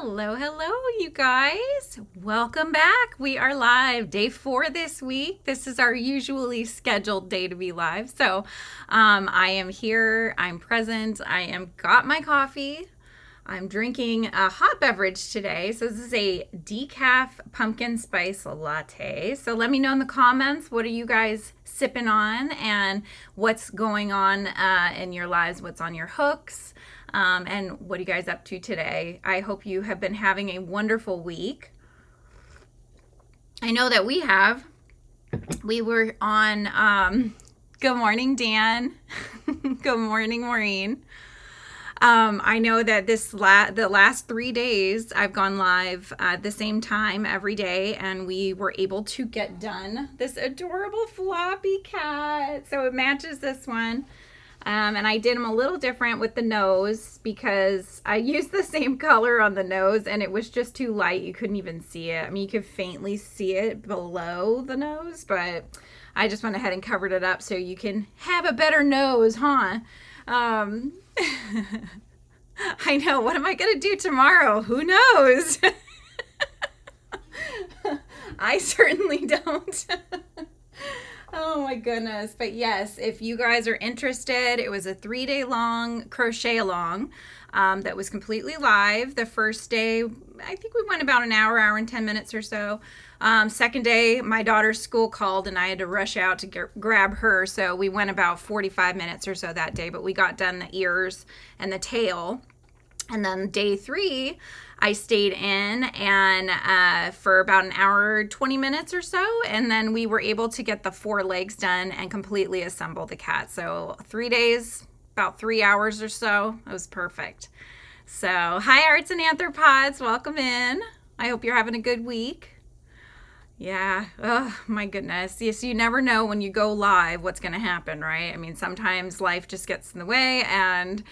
Hello, hello, you guys. Welcome back. We are live day 4 this week. This is our usually scheduled day to be live. So I am here. I'm present. I am got my coffee. I'm drinking a hot beverage today. So this is a decaf pumpkin spice latte. So let me know in the comments, what are you guys sipping on and what's going on in your lives, what's on your hooks. And what are you guys up to today? I hope you have been having a wonderful week. I know that we have. We were on, good morning, Dan. Good morning, Maureen. I know that the last 3 days I've gone live at the same time every day, and we were able to get done this adorable floppy cat. So it matches this one. And I did them a little different with the nose because I used the same color on the nose and it was just too light. You couldn't even see it. I mean, you could faintly see it below the nose, but I just went ahead and covered it up so you can have a better nose, huh? I know. What am I going to do tomorrow? Who knows? I certainly don't. Oh my goodness. But yes, if you guys are interested, it was a 3-day long crochet along that was completely live. The first day, I think we went about an hour and 10 minutes or so. Second day, my daughter's school called and I had to rush out to grab her. So we went about 45 minutes or so that day, but we got done the ears and the tail. And then day 3, I stayed in and for about an hour, 20 minutes or so. And then we were able to get the 4 legs done and completely assemble the cat. So 3 days, about 3 hours or so. It was perfect. So hi, Arts and Anthropods. Welcome in. I hope you're having a good week. Yeah. Oh, my goodness. Yes, you never know when you go live what's going to happen, right? I mean, sometimes life just gets in the way and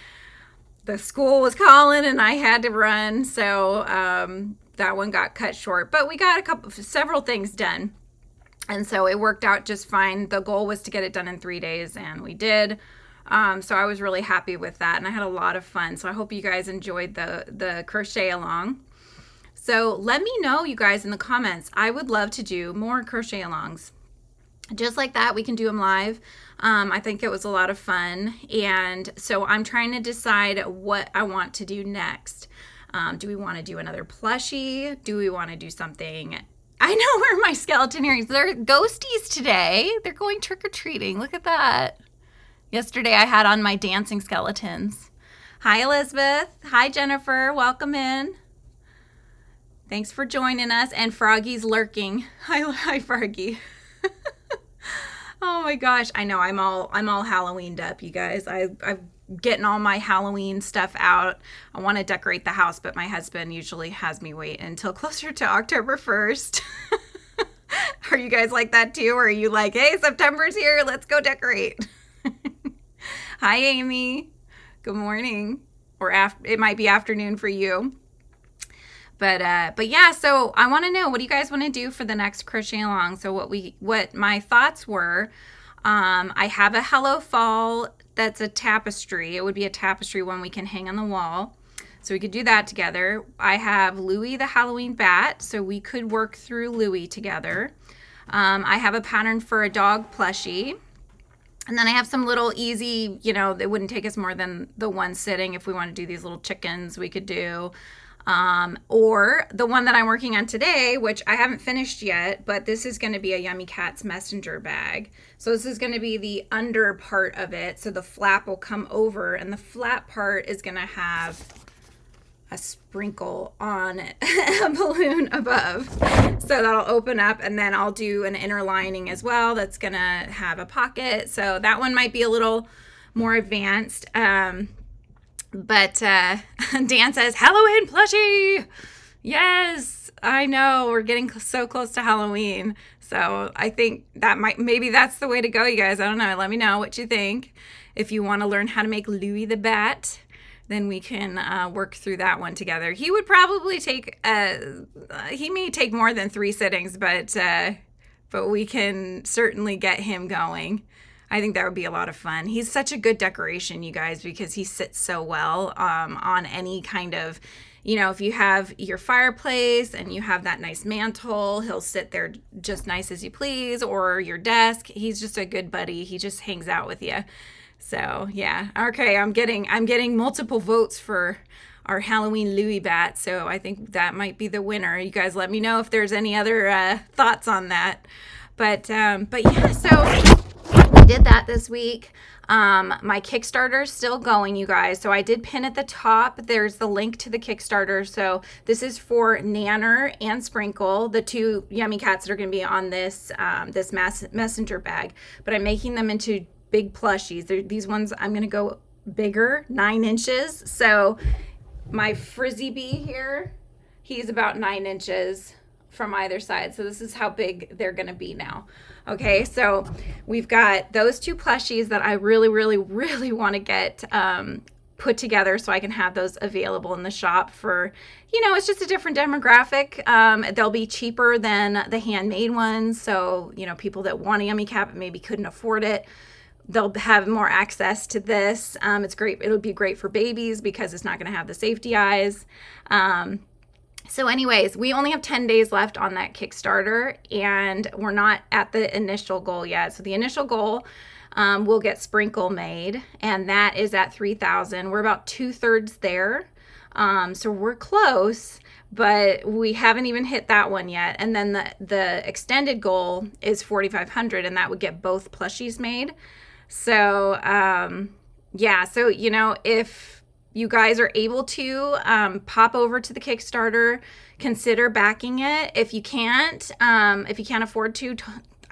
the school was calling and I had to run. So that one got cut short, but we got several things done. And so it worked out just fine. The goal was to get it done in 3 days and we did. So I was really happy with that and I had a lot of fun. So I hope you guys enjoyed the crochet along. So let me know, you guys, in the comments. I would love to do more crochet alongs. Just like that, we can do them live. I think it was a lot of fun. And so I'm trying to decide what I want to do next. Do we want to do another plushie? Do we want to do something? I know where my skeleton earrings. They're ghosties today. They're going trick-or-treating. Look at that. Yesterday I had on my dancing skeletons. Hi, Elizabeth. Hi, Jennifer. Welcome in. Thanks for joining us. And Froggy's lurking. Hi, Froggy. Oh my gosh, I know I'm all Halloweened up, you guys. I'm getting all my Halloween stuff out. I want to decorate the house, but my husband usually has me wait until closer to October 1st. Are you guys like that too? Or are you like, hey, September's here, let's go decorate? Hi, Amy. Good morning. Or it might be afternoon for you. But yeah, so I want to know, what do you guys want to do for the next crochet along? So what my thoughts were, I have a Hello Fall that's a tapestry. It would be a tapestry one we can hang on the wall. So we could do that together. I have Louie the Halloween bat, so we could work through Louie together. I have a pattern for a dog plushie. And then I have some little easy, that wouldn't take us more than the one sitting. If we want to do these little chickens, we could do. Or the one that I'm working on today, which I haven't finished yet, but this is going to be a Yummi Cats Messenger Bag. So this is going to be the under part of it. So the flap will come over and the flat part is going to have a sprinkle on it, a balloon above. So that'll open up and then I'll do an inner lining as well. That's going to have a pocket. So that one might be a little more advanced. But Dan says, Halloween plushie! Yes, I know. We're getting so close to Halloween. So I think maybe that's the way to go, you guys. I don't know. Let me know what you think. If you want to learn how to make Louie the Bat, then we can work through that one together. He would probably he may take more than 3 sittings, but we can certainly get him going. I think that would be a lot of fun. He's such a good decoration, you guys, because he sits so well on any kind of you know, if you have your fireplace and you have that nice mantle, he'll sit there just nice as you please, or your desk. He's just a good buddy. He just hangs out with you. So yeah, okay, I'm getting multiple votes for our Halloween Louis bat, so I think that might be the winner. You guys let me know if there's any other thoughts on that. But yeah, so we did that this week. My Kickstarter is still going, you guys. So I did pin at the top. There's the link to the Kickstarter. So this is for Nanner and Sprinkle, the two Yummi Cats that are going to be on this this messenger bag. But I'm making them into big plushies. These ones I'm going to go bigger, 9 inches. So my Frizzy Bee here, he's about 9 inches from either side. So this is how big they're going to be now. Okay, so we've got those 2 plushies that I really want to get put together so I can have those available in the shop for, you know, it's just a different demographic. They'll be cheaper than the handmade ones. So, you know, people that want a Yummi Cat but maybe couldn't afford it, they'll have more access to this. It's great. It'll be great for babies because it's not going to have the safety eyes. So anyways, we only have 10 days left on that Kickstarter, and we're not at the initial goal yet. So the initial goal, we'll get Sprinkle made, and that is at 3,000. We're about 2/3 there. So we're close, but we haven't even hit that one yet. And then the extended goal is 4,500, and that would get both plushies made. So, yeah, so, you know, if you guys are able to pop over to the Kickstarter, consider backing it. If you can't afford to,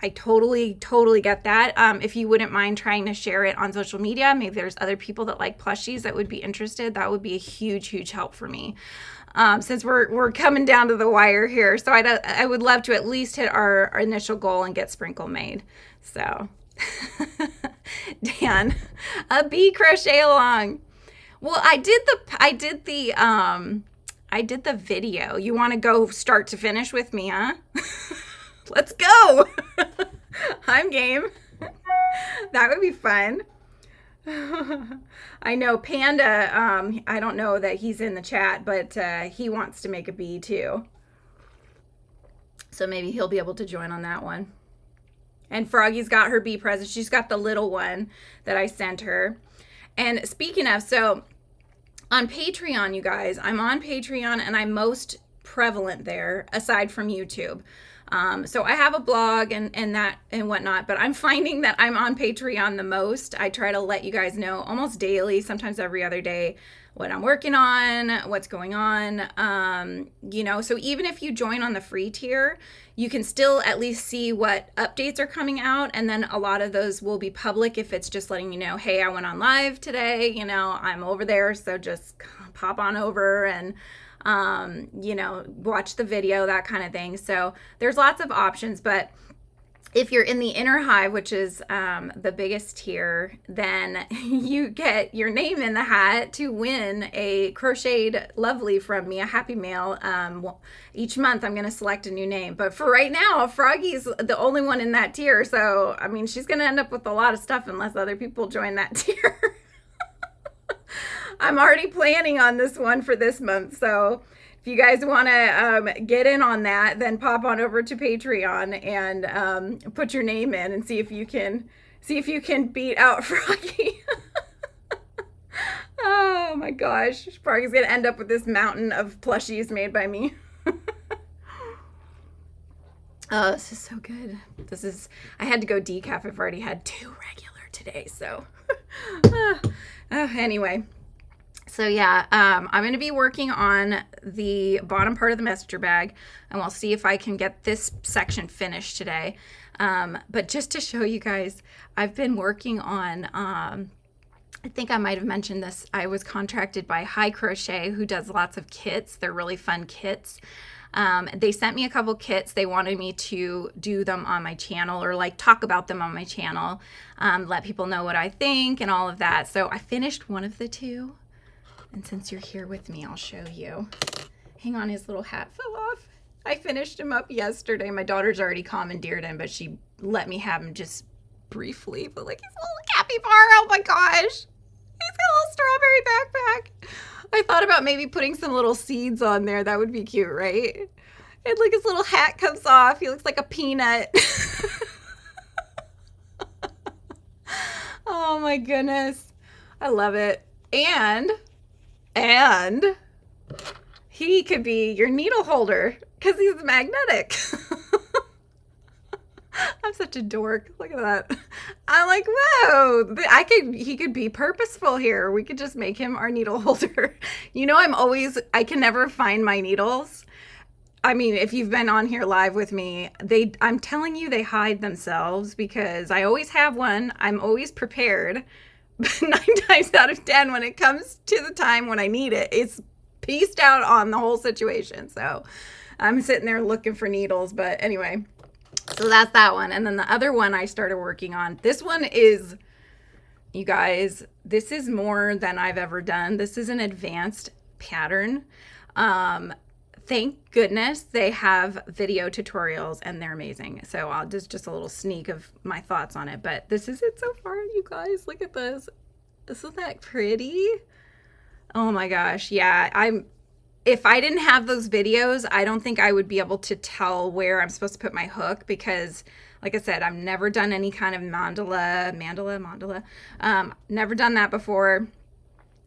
I totally get that. If you wouldn't mind trying to share it on social media, maybe there's other people that like plushies that would be interested. That would be a huge help for me. Since we're coming down to the wire here. So I would love to at least hit our initial goal and get Sprinkle made. So Dan, a bee crochet along. Well, I did the video. You want to go start to finish with me, huh? Let's go. I'm game. That would be fun. I know Panda, I don't know that he's in the chat, but he wants to make a bee too. So maybe he'll be able to join on that one. And Froggy's got her bee present. She's got the little one that I sent her. And speaking of, so on Patreon, you guys, I'm on Patreon and I'm most prevalent there aside from YouTube. So I have a blog and that and whatnot, but I'm finding that I'm on Patreon the most. I try to let you guys know almost daily, sometimes every other day, what I'm working on, what's going on. You know, so even if you join on the free tier, you can still at least see what updates are coming out. And then a lot of those will be public if it's just letting you know, hey, I went on live today, you know, I'm over there. So just pop on over and, you know, watch the video, that kind of thing. So there's lots of options, but if you're in the inner hive, which is the biggest tier, then you get your name in the hat to win a crocheted lovely from me, a happy mail. Each month I'm going to select a new name. But for right now, Froggy's the only one in that tier. So, I mean, she's going to end up with a lot of stuff unless other people join that tier. I'm already planning on this one for this month. So if you guys want to get in on that, then pop on over to Patreon and put your name in and see if you can beat out Froggy. Oh my gosh, Froggy's gonna end up with this mountain of plushies made by me. Oh, this is so good. I had to go decaf. I've already had 2 regular today, so anyway. So yeah, I'm going to be working on the bottom part of the messenger bag, and we'll see if I can get this section finished today. But just to show you guys, I've been working on, I think I might have mentioned this, I was contracted by High Crochet, who does lots of kits. They're really fun kits. They sent me a couple kits. They wanted me to do them on my channel, or like talk about them on my channel, let people know what I think and all of that. So I finished one of the 2. And since you're here with me, I'll show you. Hang on, his little hat fell off. I finished him up yesterday. My daughter's already commandeered him, but she let me have him just briefly. But like, his little capybara, oh my gosh. He's got a little strawberry backpack. I thought about maybe putting some little seeds on there. That would be cute, right? And like his little hat comes off. He looks like a peanut. Oh my goodness. I love it. And he could be your needle holder because he's magnetic. I'm such a dork. Look at that. I'm like, whoa, he could be purposeful here. We could just make him our needle holder. You know, I can never find my needles. I mean, if you've been on here live with me, I'm telling you, they hide themselves because I always have one. I'm always prepared. But 9 times out of 10, when it comes to the time when I need it, it's pieced out on the whole situation. So I'm sitting there looking for needles. But anyway, so that's that one. And then the other one I started working on. This one is, you guys, this is more than I've ever done. This is an advanced pattern. Thank goodness they have video tutorials and they're amazing. So I'll just a little sneak of my thoughts on it. But this is it so far, you guys. Look at this. Isn't that pretty? Oh my gosh. Yeah, if I didn't have those videos, I don't think I would be able to tell where I'm supposed to put my hook because, like I said, I've never done any kind of mandala. Never done that before.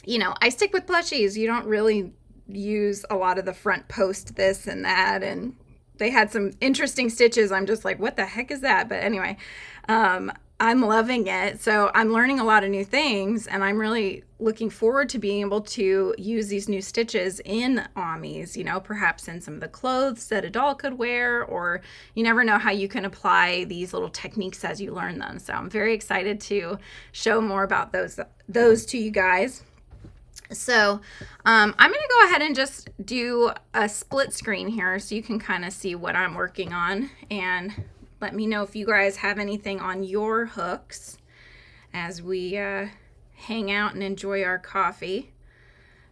You know, I stick with plushies. You don't really use a lot of the front post this and that, and they had some interesting stitches. I'm just like, what the heck is that? But anyway, I'm loving it. So I'm learning a lot of new things, and I'm really looking forward to being able to use these new stitches in Ommies, you know, perhaps in some of the clothes that a doll could wear, or you never know how you can apply these little techniques as you learn them. So I'm very excited to show more about those to you guys. So I'm going to go ahead and just do a split screen here so you can kind of see what I'm working on, and let me know if you guys have anything on your hooks as we hang out and enjoy our coffee.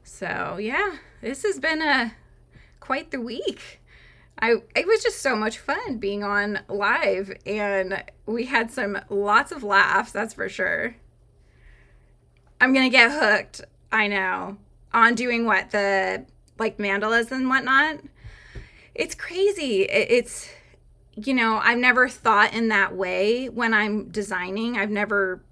So yeah, this has been quite the week. It was just so much fun being on live, and we had lots of laughs, that's for sure. I'm going to get hooked. I know. On doing what? The like mandalas and whatnot. It's crazy. It's, you know, I've never thought in that way when I'm designing. I've never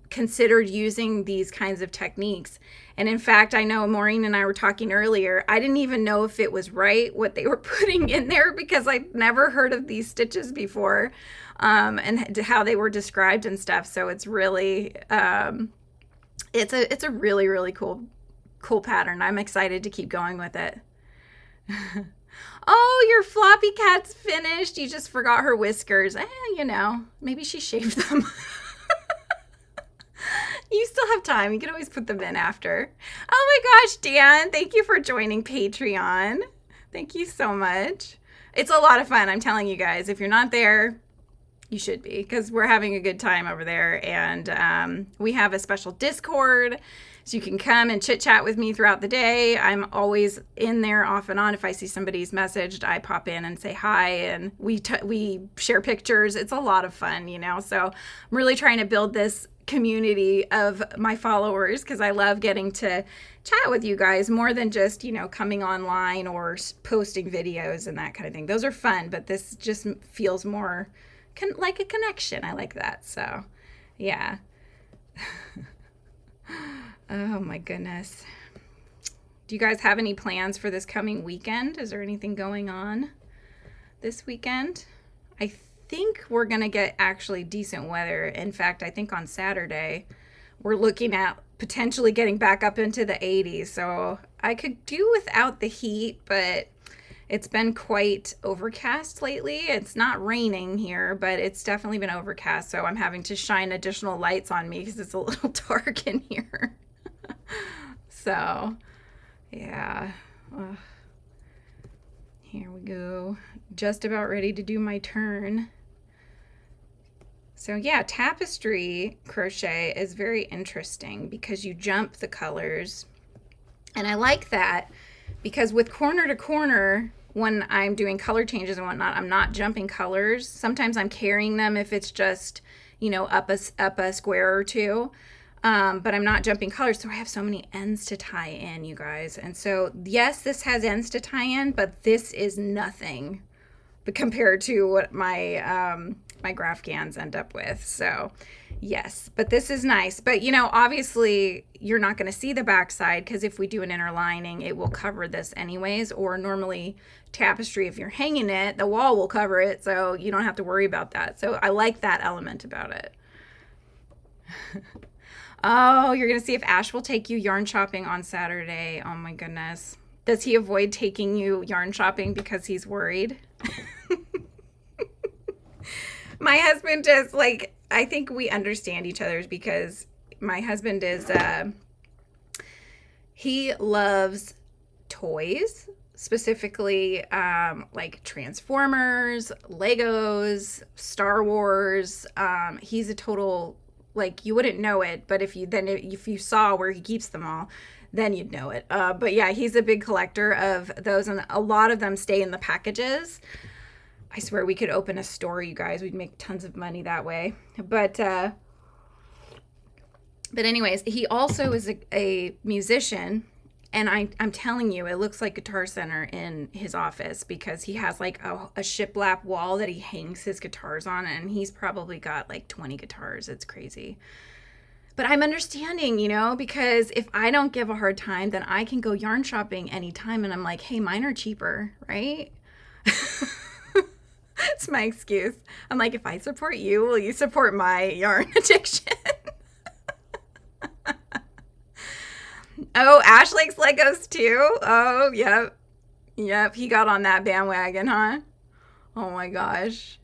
considered using these kinds of techniques. And in fact, I know Maureen and I were talking earlier. I didn't even know if it was right what they were putting in there because I'd never heard of these stitches before, and how they were described and stuff. So it's really, it's a really, really cool pattern. I'm excited to keep going with it. Oh, your floppy cat's finished. You just forgot her whiskers. You know, maybe she shaved them. You still have time. You can always put them in after. Oh my gosh, Dan, thank you for joining Patreon. Thank you so much. It's a lot of fun. I'm telling you guys, if you're not there, you should be, because we're having a good time over there. And we have a special Discord, so you can come and chit chat with me throughout the day. I'm always in there off and on. If I see somebody's messaged, I pop in and say hi, and we share pictures. It's a lot of fun, you know. So I'm really trying to build this community of my followers, because I love getting to chat with you guys more than just, you know, coming online or posting videos and that kind of thing. Those are fun, but this just feels more like a connection. I like that. So yeah. Oh my goodness. Do you guys have any plans for this coming weekend? Is there anything going on this weekend? I think we're gonna get actually decent weather. In fact, I think on Saturday we're looking at potentially getting back up into the 80s. So I could do without the heat, but it's been quite overcast lately. It's not raining here, but it's definitely been overcast. So I'm having to shine additional lights on me because it's a little dark in here. So yeah. Here we go. Just about ready to do my turn. So yeah, Tapestry Crochet is very interesting because you jump the colors. And I like that because with corner to corner, when I'm doing color changes and whatnot, I'm not jumping colors. Sometimes I'm carrying them if it's just, you know, up a square or two. But I'm not jumping colors, so I have so many ends to tie in, you guys. And so, yes, this has ends to tie in, but this is nothing compared to what my my graph cans end up with. So, yes, but this is nice. But, you know, obviously, you're not going to see the backside because if we do an inner lining, it will cover this anyways. Or normally, tapestry, if you're hanging it, the wall will cover it, so you don't have to worry about that. So, I like that element about it. Oh, you're going to see if Ash will take you yarn shopping on Saturday. Oh my goodness. Does he avoid taking you yarn shopping because he's worried? My husband is like, I think we understand each other's because my husband is, he loves toys, specifically like Transformers, Legos, Star Wars. He's a total, like, you wouldn't know it, but if you saw where he keeps them all, then you'd know it. But yeah, he's a big collector of those, and a lot of them stay in the packages. I swear we could open a store, you guys. We'd make tons of money that way. But anyways, he also is a musician, and I'm telling you, it looks like Guitar Center in his office because he has like a shiplap wall that he hangs his guitars on, and he's probably got like 20 guitars. It's crazy. But I'm understanding, you know, because if I don't give a hard time, then I can go yarn shopping anytime, and I'm like, hey, mine are cheaper, right? It's my excuse. I'm like, if I support you, will you support my yarn addiction? Oh, Ash likes Legos too. Oh, yep. Yep, he got on that bandwagon, huh? Oh my gosh.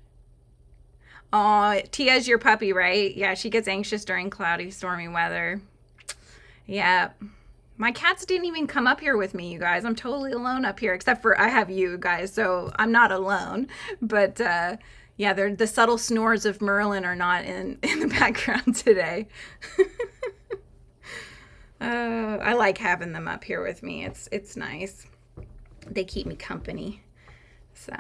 Oh, Tia's your puppy, right? Yeah, she gets anxious during cloudy, stormy weather. Yep. My cats didn't even come up here with me, you guys. I'm totally alone up here, except for I have you guys, so I'm not alone. But yeah, the subtle snores of Merlin are not in the background today. I like having them up here with me. It's nice. They keep me company. So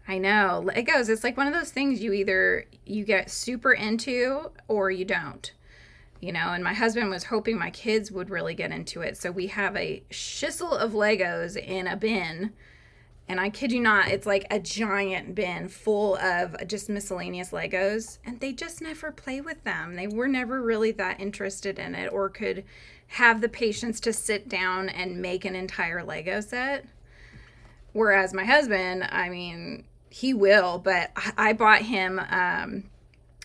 I know. Legos, it's like one of those things you get super into or you don't. You know, and my husband was hoping my kids would really get into it. So we have a shizzle of Legos in a bin. And I kid you not, it's like a giant bin full of just miscellaneous Legos. And they just never play with them. They were never really that interested in it or could have the patience to sit down and make an entire Lego set. Whereas my husband, I mean, he will. But I bought him...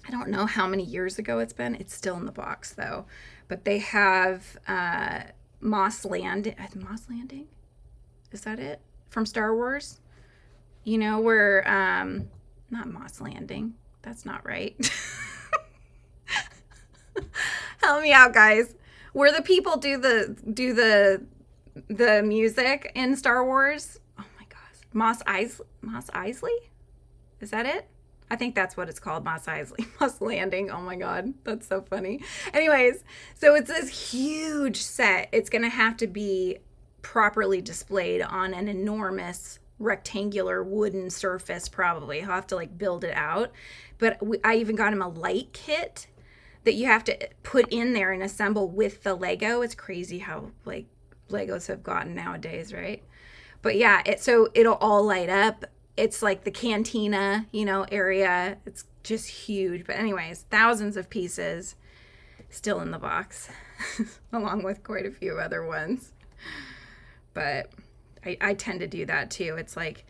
I don't know how many years ago it's been. It's still in the box though. But they have Moss Landing. Is that it? From Star Wars? You know, where not Moss Landing. That's not right. Help me out, guys. Where the people do the music in Star Wars? Oh my gosh. Moss Eisley? Is that it? I think that's what it's called, Moss Landing. Oh my God, that's so funny. Anyways, so it's this huge set. It's going to have to be properly displayed on an enormous rectangular wooden surface probably. I'll have to like build it out. But I even got him a light kit that you have to put in there and assemble with the Lego. It's crazy how like Legos have gotten nowadays, right? But yeah, so it'll all light up. It's like the cantina, you know, area. It's just huge. But anyways, thousands of pieces still in the box, along with quite a few other ones. But I tend to do that too. It's like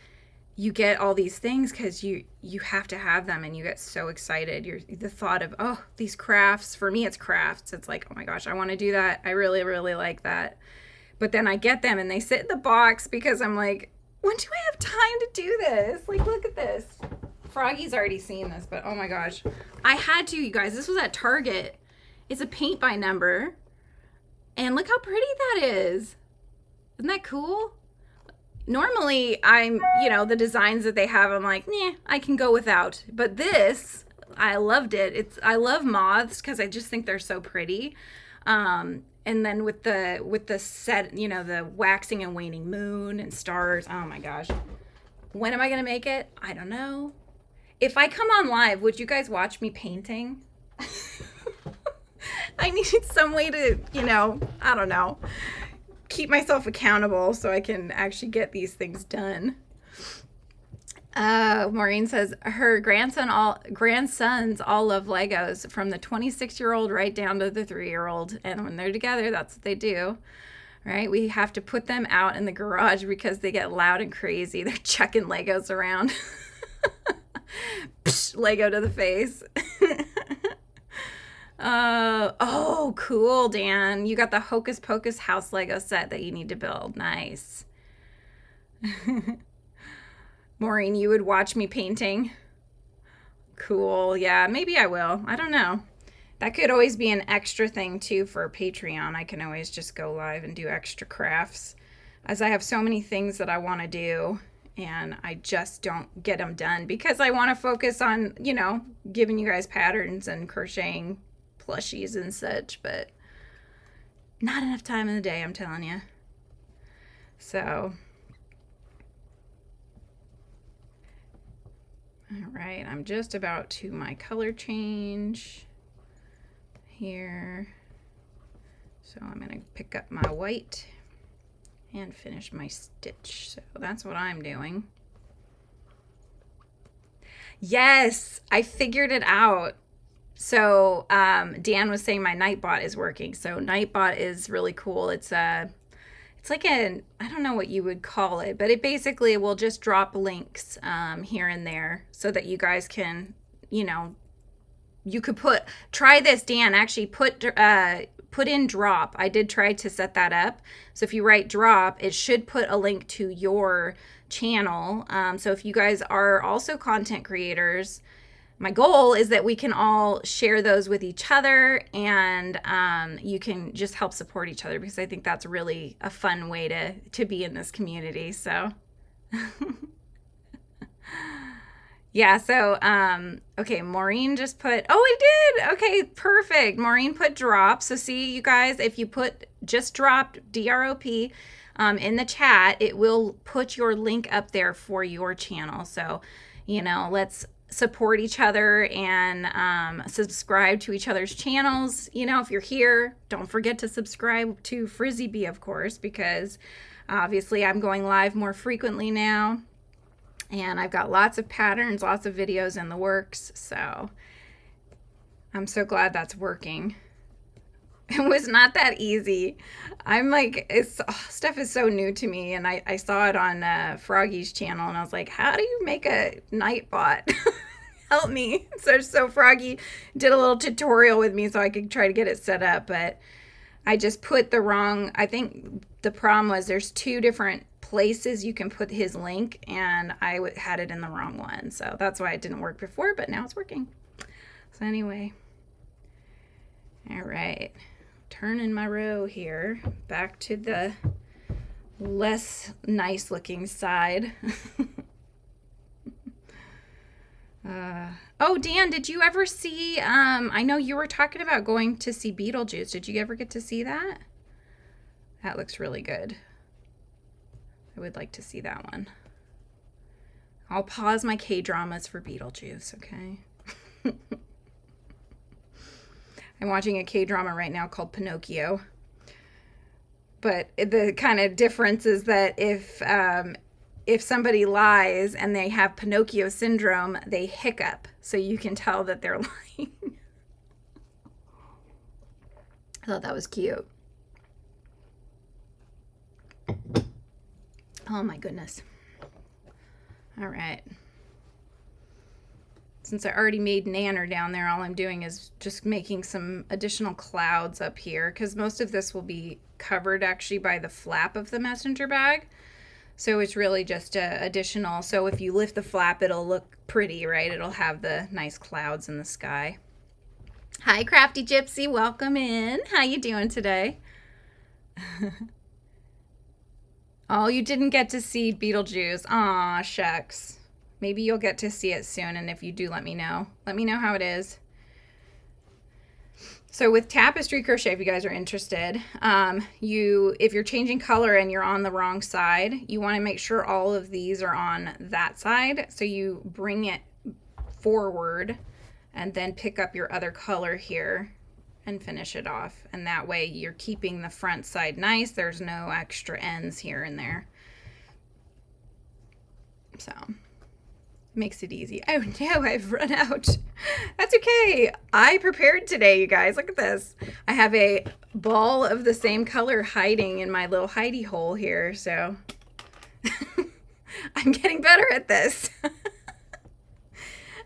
you get all these things because you have to have them and you get so excited. The thought of, oh, these crafts. For me, it's crafts. It's like, oh my gosh, I want to do that. I really, really like that. But then I get them and they sit in the box because I'm like, when do I have time to do this? Like, look at this. Froggy's already seen this, but oh my gosh. I had to, you guys. This was at Target. It's a paint by number. And look how pretty that is. Isn't that cool? Normally, the designs that they have, I'm like, nah, I can go without. But this, I loved it. I love moths because I just think they're so pretty. And then with the set, you know, the waxing and waning moon and stars. Oh my gosh. When am I going to make it? I don't know. If I come on live, would you guys watch me painting? I need some way to, you know, I don't know, keep myself accountable so I can actually get these things done. Maureen says her grandsons all love Legos, from the 26-year-old right down to the 3-year-old. And when they're together, that's what they do, right? We have to put them out in the garage because they get loud and crazy. They're chucking Legos around. Psh, Lego to the face. Oh, cool, Dan. You got the Hocus Pocus house Lego set that you need to build. Nice. Maureen, you would watch me painting? Cool. Yeah, maybe I will. I don't know. That could always be an extra thing too for Patreon. I can always just go live and do extra crafts, as I have so many things that I want to do and I just don't get them done because I want to focus on, you know, giving you guys patterns and crocheting plushies and such, but not enough time in the day, I'm telling you. So, all right, I'm just about to my color change here. So I'm going to pick up my white and finish my stitch. So that's what I'm doing. Yes, I figured it out. So Dan was saying my Nightbot is working. So Nightbot is really cool. It's like I don't know what you would call it, but it basically will just drop links here and there so that you guys can, you know, you could try this, Dan, actually put in drop. I did try to set that up. So if you write drop, it should put a link to your channel. So if you guys are also content creators, my goal is that we can all share those with each other, and you can just help support each other, because I think that's really a fun way to be in this community. So yeah, so okay, Maureen just put, oh, I did. Okay, perfect. Maureen put drop. So see, you guys, if you put just dropped, DROP, in the chat, it will put your link up there for your channel. So, you know, let's support each other and subscribe to each other's channels. You know, if you're here, don't forget to subscribe to Frizzy Bee, of course, because obviously I'm going live more frequently now, and I've got lots of patterns, lots of videos in the works. So I'm so glad that's working. It was not that easy. I'm like, stuff is so new to me, and I saw it on Froggy's channel, and I was like, how do you make a Nightbot? Help me. So Froggy did a little tutorial with me so I could try to get it set up, but I just put the wrong, I think the problem was there's 2 different places you can put his link, and I had it in the wrong one. So that's why it didn't work before, but now it's working. So anyway, all right. Turning my row here back to the less nice looking side. Oh, Dan, did you ever see, I know you were talking about going to see Beetlejuice. Did you ever get to see that? That looks really good. I would like to see that one. I'll pause my K-dramas for Beetlejuice, okay? I'm watching a K-drama right now called Pinocchio. But the kind of difference is that if somebody lies and they have Pinocchio syndrome, they hiccup. So you can tell that they're lying. I thought that was cute. Oh my goodness. All right. Since I already made Nanner down there, all I'm doing is just making some additional clouds up here, because most of this will be covered actually by the flap of the messenger bag. So it's really just additional. So if you lift the flap, it'll look pretty, right? It'll have the nice clouds in the sky. Hi, Crafty Gypsy. Welcome in. How you doing today? Oh, you didn't get to see Beetlejuice. Aw, shucks. Maybe you'll get to see it soon, and if you do, let me know. Let me know how it is. So with Tapestry Crochet, if you guys are interested, if you're changing color and you're on the wrong side, you want to make sure all of these are on that side. So you bring it forward and then pick up your other color here and finish it off. And that way you're keeping the front side nice. There's no extra ends here and there. So makes it easy. Oh no, I've run out. That's okay. I prepared today, you guys. Look at this. I have a ball of the same color hiding in my little hidey hole here. So I'm getting better at this.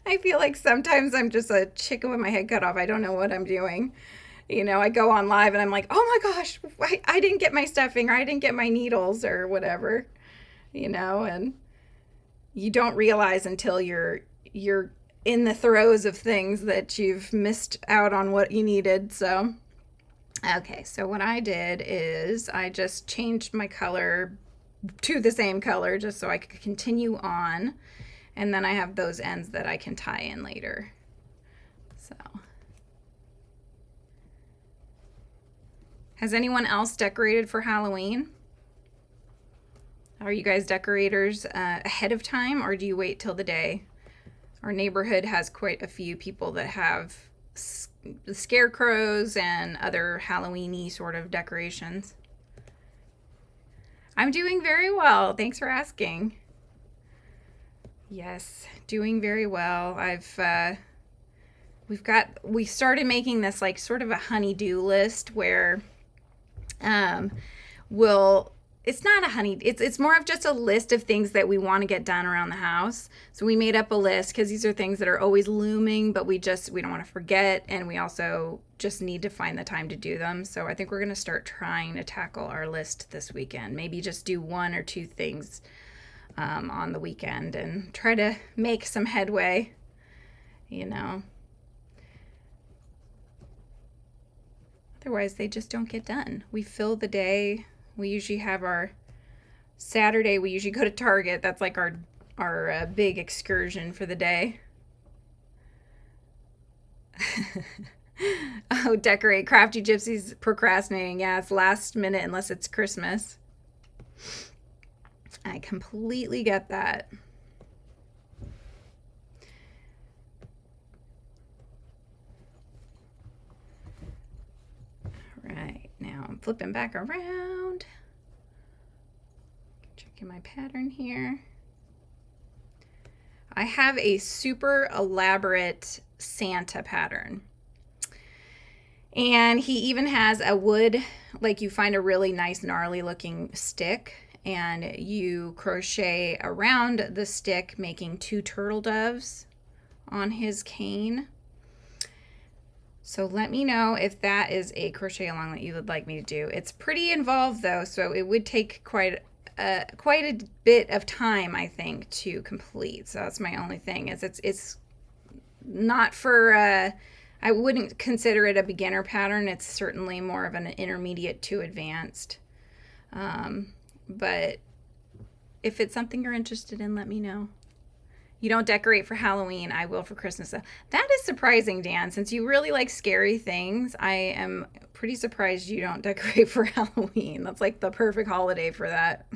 I feel like sometimes I'm just a chicken with my head cut off. I don't know what I'm doing. You know, I go on live and I'm like, oh my gosh, I didn't get my stuffing, or I didn't get my needles, or whatever, you know, and you don't realize until you're in the throes of things that you've missed out on what you needed. So, okay, so what I did is I just changed my color to the same color just so I could continue on. And then I have those ends that I can tie in later. So, has anyone else decorated for Halloween? Are you guys decorators ahead of time, or do you wait till the day? Our neighborhood has quite a few people that have scarecrows and other Halloween-y sort of decorations. I'm doing very well. Thanks for asking. Yes, doing very well. We started making this like sort of a honey-do list where it's not a it's more of just a list of things that we want to get done around the house. So we made up a list because these are things that are always looming, but we don't want to forget, and we also just need to find the time to do them. So I think we're going to start trying to tackle our list this weekend. Maybe just do 1 or 2 things on the weekend and try to make some headway, you know. Otherwise, they just don't get done. We fill the day. We usually have our Saturday, we usually go to Target. That's like our big excursion for the day. Oh, decorate. Crafty Gypsy's procrastinating. Yeah, it's last minute unless it's Christmas. I completely get that. All right, now I'm flipping back around. Checking my pattern here. I have a super elaborate Santa pattern. And he even has a wood, like you find a really nice gnarly looking stick, and you crochet around the stick, making 2 turtle doves on his cane. So let me know if that is a crochet along that you would like me to do. It's pretty involved though, so it would take quite a bit of time, I think, to complete. So that's my only thing, is it's not for, I wouldn't consider it a beginner pattern. It's certainly more of an intermediate to advanced. But if it's something you're interested in, let me know. You don't decorate for Halloween. I will for Christmas. That is surprising, Dan. Since you really like scary things, I am pretty surprised you don't decorate for Halloween. That's like the perfect holiday for that.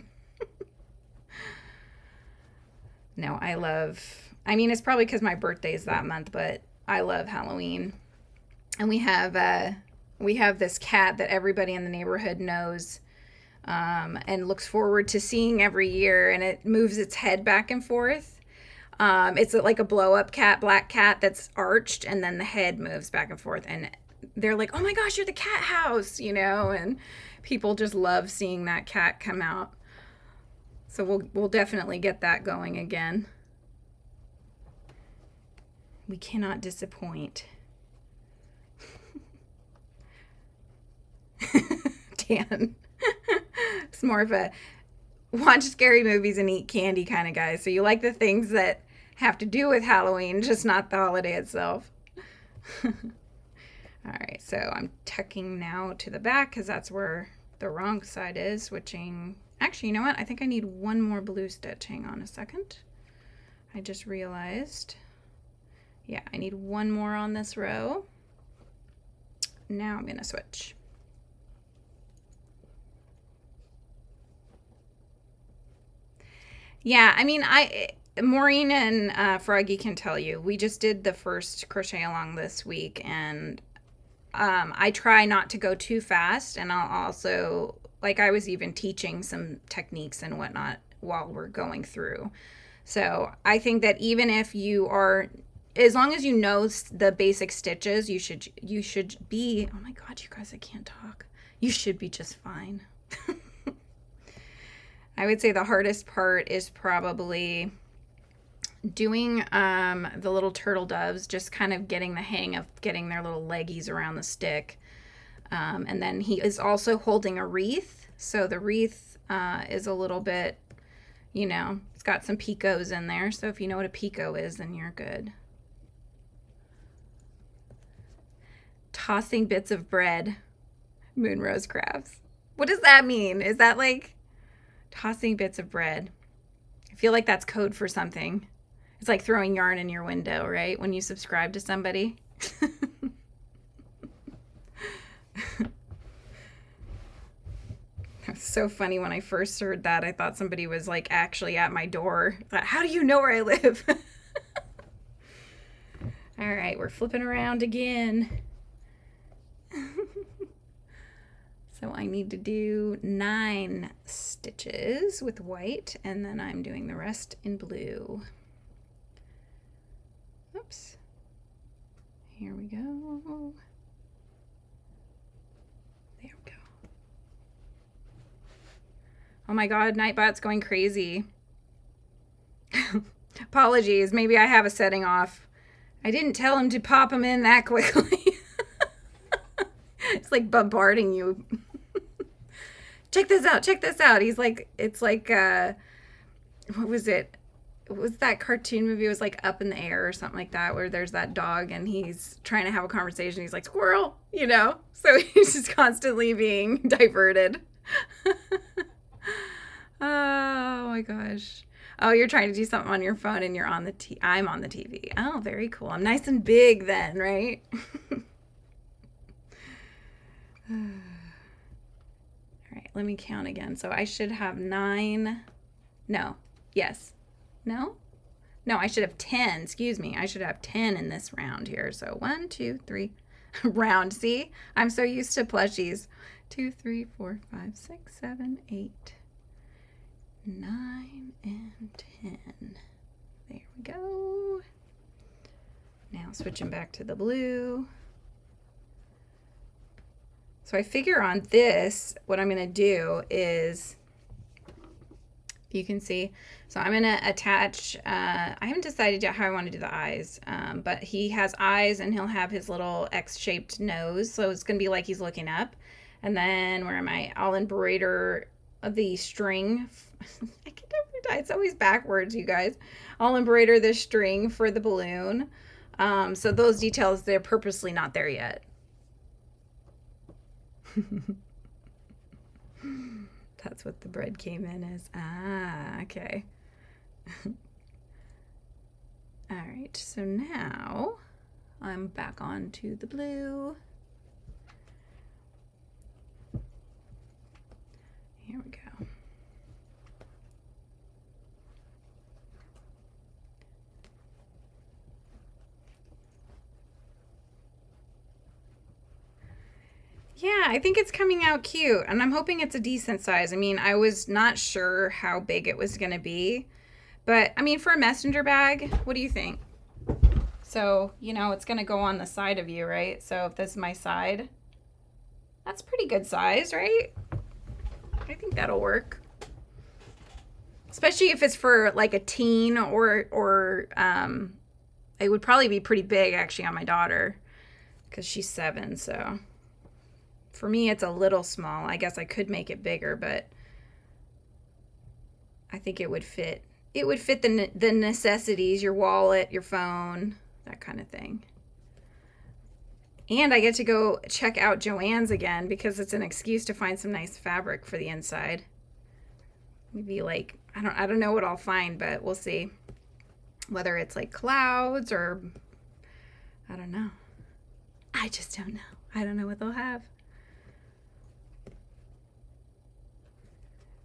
No, I mean, it's probably because my birthday's that month, but I love Halloween. And we have this cat that everybody in the neighborhood knows and looks forward to seeing every year, and it moves its head back and forth. It's like a blow-up cat, black cat that's arched, and then the head moves back and forth, and they're like, oh my gosh, you're the cat house, you know, and people just love seeing that cat come out. So we'll definitely get that going again. We cannot disappoint. Dan. It's more of a watch scary movies and eat candy kind of guy. So you like the things that have to do with Halloween, just not the holiday itself. All right, so I'm tucking now to the back because that's where the wrong side is. Switching. Actually, you know what? I think I need 1 more blue stitch. Hang on a second. I just realized. Yeah, I need 1 more on this row. Now I'm going to switch. Yeah, I mean, Maureen and Froggy can tell you. We just did the first crochet along this week, and I try not to go too fast, and I'll also, like, I was even teaching some techniques and whatnot while we're going through. So I think that even if you are, as long as you know the basic stitches, you should be, oh my God, you guys, I can't talk. You should be just fine. I would say the hardest part is probably doing the little turtle doves, just kind of getting the hang of getting their little leggies around the stick. And then he is also holding a wreath. So the wreath is a little bit, you know, it's got some picots in there. So if you know what a picot is, then you're good. Tossing bits of bread, Moonrose Crafts. What does that mean? Is that like tossing bits of bread? I feel like that's code for something. It's like throwing yarn in your window, right? When you subscribe to somebody. It was so funny when I first heard that. I thought somebody was like actually at my door. I thought, how do you know where I live? All right, we're flipping around again. So I need to do 9 stitches with white, and then I'm doing the rest in blue. Oops. Here we go. There we go. Oh my God, Nightbot's going crazy. Apologies, maybe I have a setting off. I didn't tell him to pop them in that quickly. It's like bombarding you. Check this out, check this out. He's like, it's like, what was it? What was that cartoon movie? It was like Up in the Air or something like that, where there's that dog and he's trying to have a conversation. He's like, squirrel, you know? So he's just constantly being diverted. Oh my gosh. Oh, you're trying to do something on your phone and you're on the I'm on the TV. Oh, very cool. I'm nice and big then, right? All right, let me count again. So I should have 9. No. Yes. No? No, I should have 10. Excuse me. I should have 10 in this round here. So 1, 2, 3. Round. See? I'm so used to plushies. 2, 3, 4, 5, 6, 7, 8, 9, and 10. There we go. Now switching back to the blue. So I figure on this, what I'm going to do is, you can see, so I'm going to attach, I haven't decided yet how I want to do the eyes, but he has eyes and he'll have his little X-shaped nose. So it's going to be like he's looking up. And then, where am I? I'll embroider the string. I can never, it's always backwards, you guys. I'll embroider the string for the balloon. So those details, they're purposely not there yet. That's what the bread came in as. Ah, okay. All right, so now I'm back on to the blue. Here we go. Yeah, I think it's coming out cute, and I'm hoping it's a decent size. I mean, I was not sure how big it was going to be, but I mean, for a messenger bag, what do you think? So, you know, it's going to go on the side of you, right? So if this is my side, that's pretty good size, right? I think that'll work. Especially if it's for like a teen, or it would probably be pretty big actually on my daughter because she's 7, so. For me, it's a little small. I guess I could make it bigger, but I think it would fit. It would fit the necessities, your wallet, your phone, that kind of thing. And I get to go check out Joann's again because it's an excuse to find some nice fabric for the inside. Maybe like, I don't know what I'll find, but we'll see. Whether it's like clouds or, I don't know. I just don't know. I don't know what they'll have.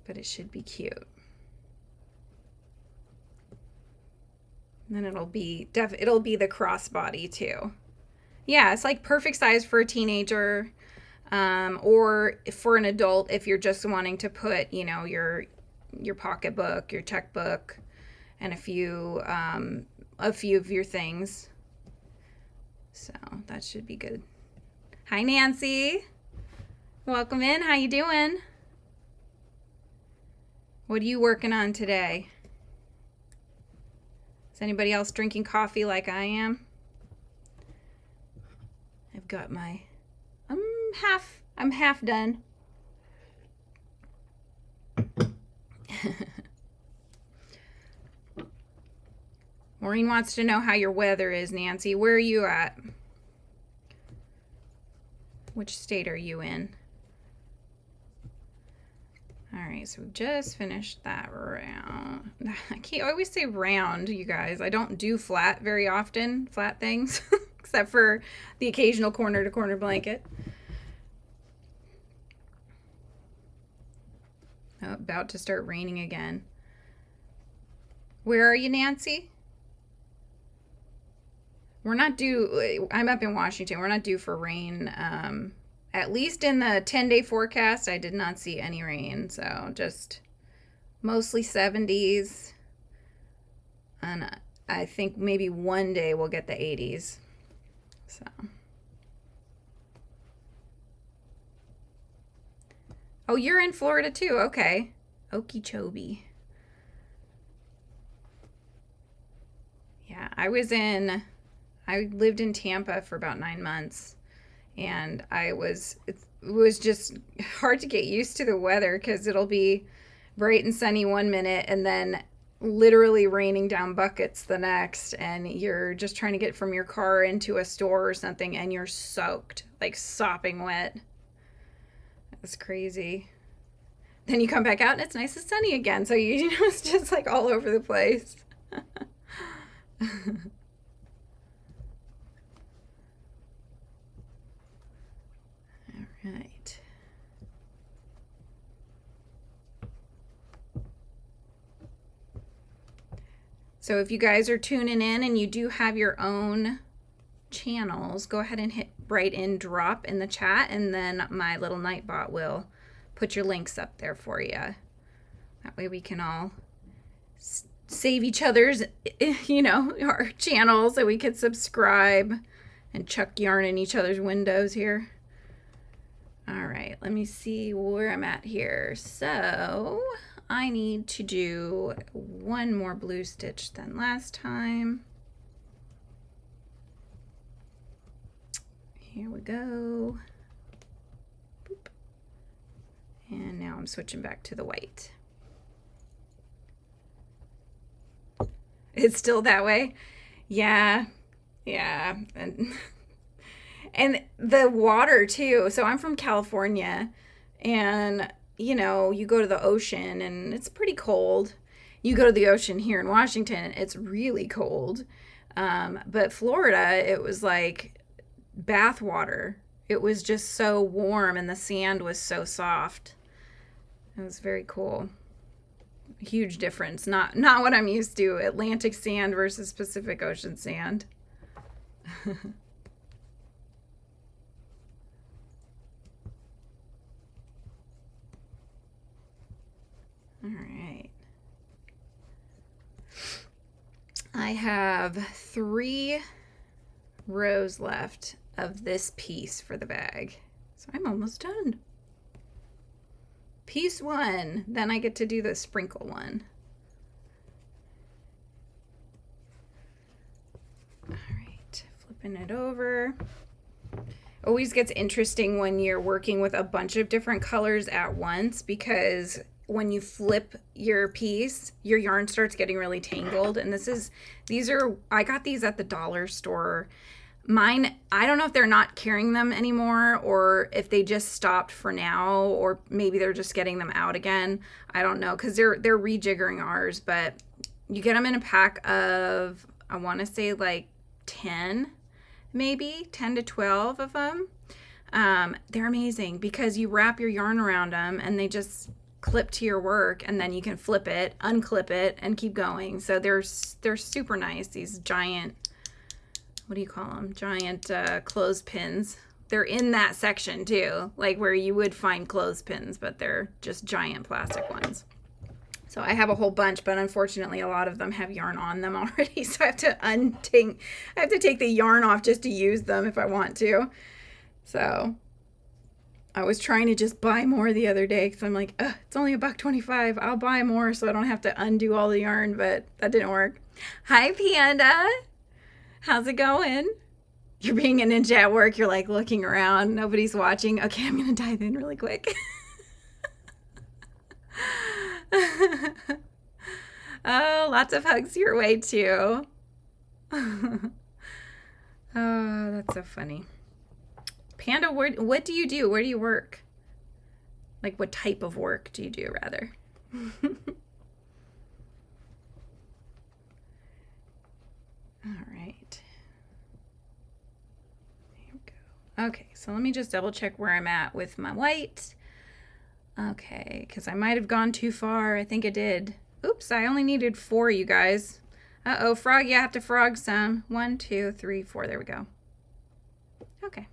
But it should be cute. And then it'll be the crossbody too. Yeah, it's like perfect size for a teenager, or for an adult if you're just wanting to put, you know, your pocketbook, your checkbook, and a few of your things. So that should be good. Hi, Nancy. Welcome in. How you doing? What are you working on today? Is anybody else drinking coffee like I am? I've got my, I'm half done. Maureen wants to know how your weather is, Nancy. Where are you at? Which state are you in? All right, so we just finished that round. I always say round, you guys. I don't do flat very often, flat things, except for the occasional corner-to-corner blanket. Oh, about to start raining again. Where are you, Nancy? We're not due, I'm up in Washington. We're not due for rain. At least in the 10-day forecast, I did not see any rain. So just mostly 70s. And I think maybe one day we'll get the 80s. So. Oh, you're in Florida too. Okay. Okeechobee. Yeah, I lived in Tampa for about 9 months, and it was just hard to get used to the weather because it'll be bright and sunny one minute and then literally raining down buckets the next, and you're just trying to get from your car into a store or something and you're soaked, like sopping wet. It's crazy. Then you come back out and it's nice and sunny again, so you know, it's just like all over the place. Right. So if you guys are tuning in and you do have your own channels, go ahead and write in drop in the chat, and then my little Nightbot will put your links up there for you. That way we can all save each other's, you know, our channels, so we could subscribe and chuck yarn in each other's windows here. All right, let me see where I'm at here. So I need to do one more blue stitch than last time. Here we go. Boop. And now I'm switching back to the white. It's still that way? Yeah. Yeah. And the water too. So I'm from California, and you know, you go to the ocean and it's pretty cold. You go to the ocean here in Washington, it's really cold. But Florida, it was like bath water. It was just so warm and the sand was so soft. It was very cool. Huge difference. Not what I'm used to. Atlantic sand versus Pacific Ocean sand. All right. I have 3 rows left of this piece for the bag. So I'm almost done. Piece 1, then I get to do the sprinkle one. All right, flipping it over. Always gets interesting when you're working with a bunch of different colors at once, because when you flip your piece, your yarn starts getting really tangled. And I got these at the dollar store. Mine, I don't know if they're not carrying them anymore or if they just stopped for now, or maybe they're just getting them out again. I don't know, because they're rejiggering ours, but you get them in a pack of, I want to say like 10, maybe 10 to 12 of them. They're amazing because you wrap your yarn around them and they just clip to your work, and then you can flip it, unclip it, and keep going. So they're super nice, these giant, what do you call them? Giant clothespins. They're in that section too, like where you would find clothespins, but they're just giant plastic ones. So I have a whole bunch, but unfortunately a lot of them have yarn on them already. So I have to take the yarn off just to use them if I want to. So I was trying to just buy more the other day because I'm like, it's only $1.25. I'll buy more so I don't have to undo all the yarn, but that didn't work. Hi, Panda. How's it going? You're being a ninja at work. You're like looking around. Nobody's watching. Okay, I'm going to dive in really quick. Oh, lots of hugs your way too. Oh, that's so funny. Panda, what do you do? Where do you work? Like, what type of work do you do, rather? All right. Here we go. Okay, so let me just double check where I'm at with my white. Okay, because I might have gone too far. I think I did. Oops, I only needed 4, you guys. Uh-oh, frog, you have to frog some. 1, 2, 3, 4. There we go. Okay,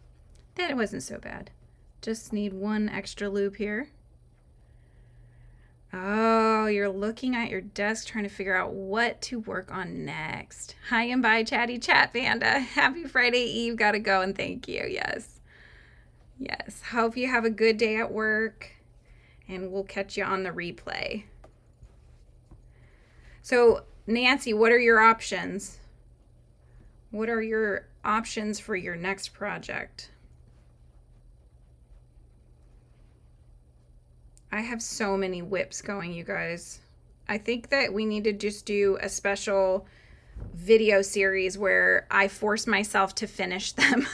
that wasn't so bad. Just need 1 extra loop here. Oh, you're looking at your desk trying to figure out what to work on next. Hi and bye, Chatty Chat Panda. Happy Friday Eve. Gotta go and thank you. Yes. Yes. Hope you have a good day at work, and we'll catch you on the replay. So, Nancy, what are your options? What are your options for your next project? I have so many whips going, you guys. I think that we need to just do a special video series where I force myself to finish them.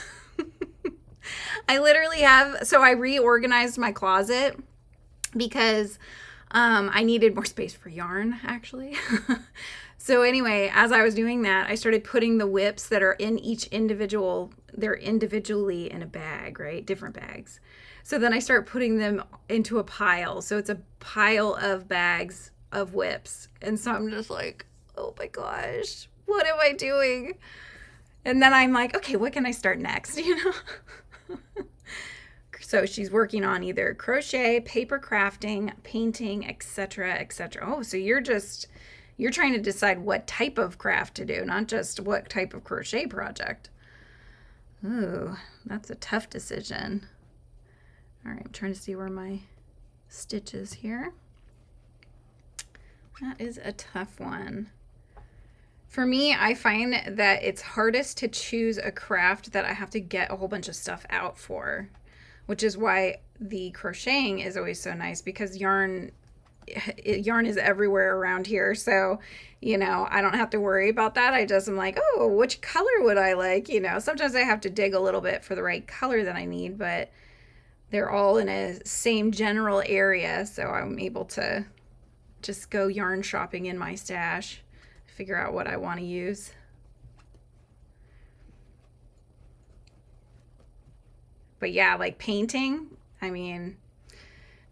I literally have, so I reorganized my closet because I needed more space for yarn, actually. So anyway, as I was doing that, I started putting the whips that are in each individual, they're individually in a bag, right? Different bags. So then I start putting them into a pile. So it's a pile of bags of whips. And so I'm just like, oh my gosh, what am I doing? And then I'm like, okay, what can I start next? You know? So she's working on either crochet, paper crafting, painting, etc., etc. Oh, so you're trying to decide what type of craft to do, not just what type of crochet project. Ooh, that's a tough decision. All right, I'm trying to see where my stitch is here. That is a tough one. For me, I find that it's hardest to choose a craft that I have to get a whole bunch of stuff out for, which is why the crocheting is always so nice, because yarn is everywhere around here. So, you know, I don't have to worry about that. I'm like, oh, which color would I like? You know, sometimes I have to dig a little bit for the right color that I need, but they're all in a same general area. So I'm able to just go yarn shopping in my stash, figure out what I want to use. But yeah, like painting, I mean,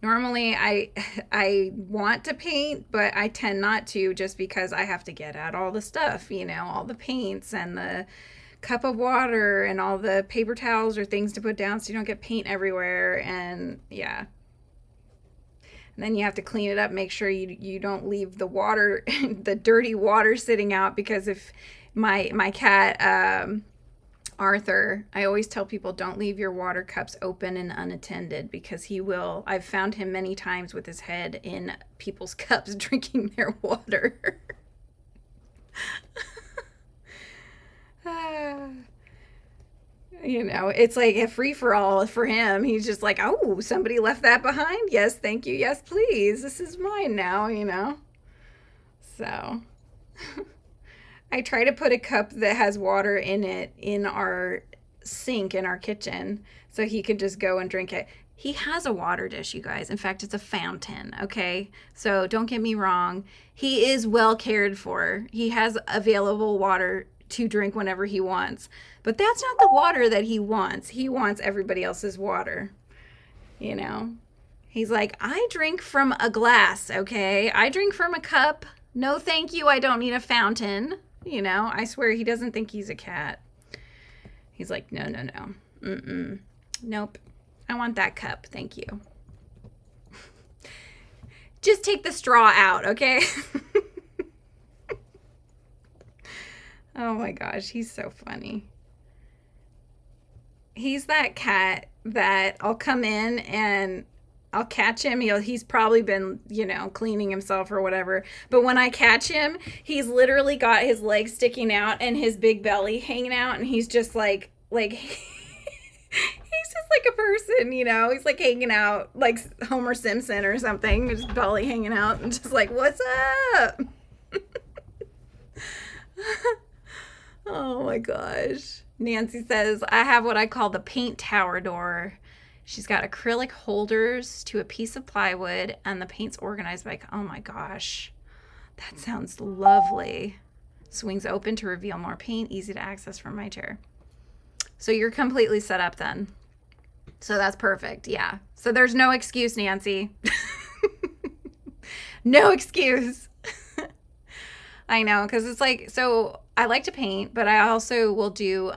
normally I want to paint, but I tend not to, just because I have to get out all the stuff, you know, all the paints and the cup of water and all the paper towels or things to put down so you don't get paint everywhere. And yeah. And then you have to clean it up, make sure you don't leave the water, the dirty water sitting out, because if my cat, Arthur, I always tell people, don't leave your water cups open and unattended, because he will. I've found him many times with his head in people's cups drinking their water. You know, it's like a free-for-all for him. He's just like, oh, somebody left that behind? Yes, thank you. Yes, please. This is mine now, you know. So I try to put a cup that has water in it in our sink in our kitchen so he can just go and drink it. He has a water dish, you guys. In fact, it's a fountain, okay? So don't get me wrong. He is well cared for. He has available water to drink whenever he wants. But that's not the water that he wants. He wants everybody else's water, you know? He's like, I drink from a glass, okay? I drink from a cup. No, thank you. I don't need a fountain. You know, I swear he doesn't think he's a cat. He's like, no, no, no. Mm-mm. Nope. I want that cup. Thank you. Just take the straw out, okay? Oh my gosh, he's so funny. He's that cat that I'll come in and I'll catch him. He's probably been, you know, cleaning himself or whatever. But when I catch him, he's literally got his legs sticking out and his big belly hanging out. And he's just like he's just like a person, you know. He's like hanging out like Homer Simpson or something. His belly hanging out and just like, what's up? Oh my gosh. Nancy says, I have what I call the paint tower door. She's got acrylic holders to a piece of plywood and the paint's organized by, oh my gosh, that sounds lovely. Swings open to reveal more paint, easy to access from my chair. So you're completely set up then. So that's perfect. Yeah. So there's no excuse, Nancy. No excuse. I know, because it's like, so I like to paint, but I also will do,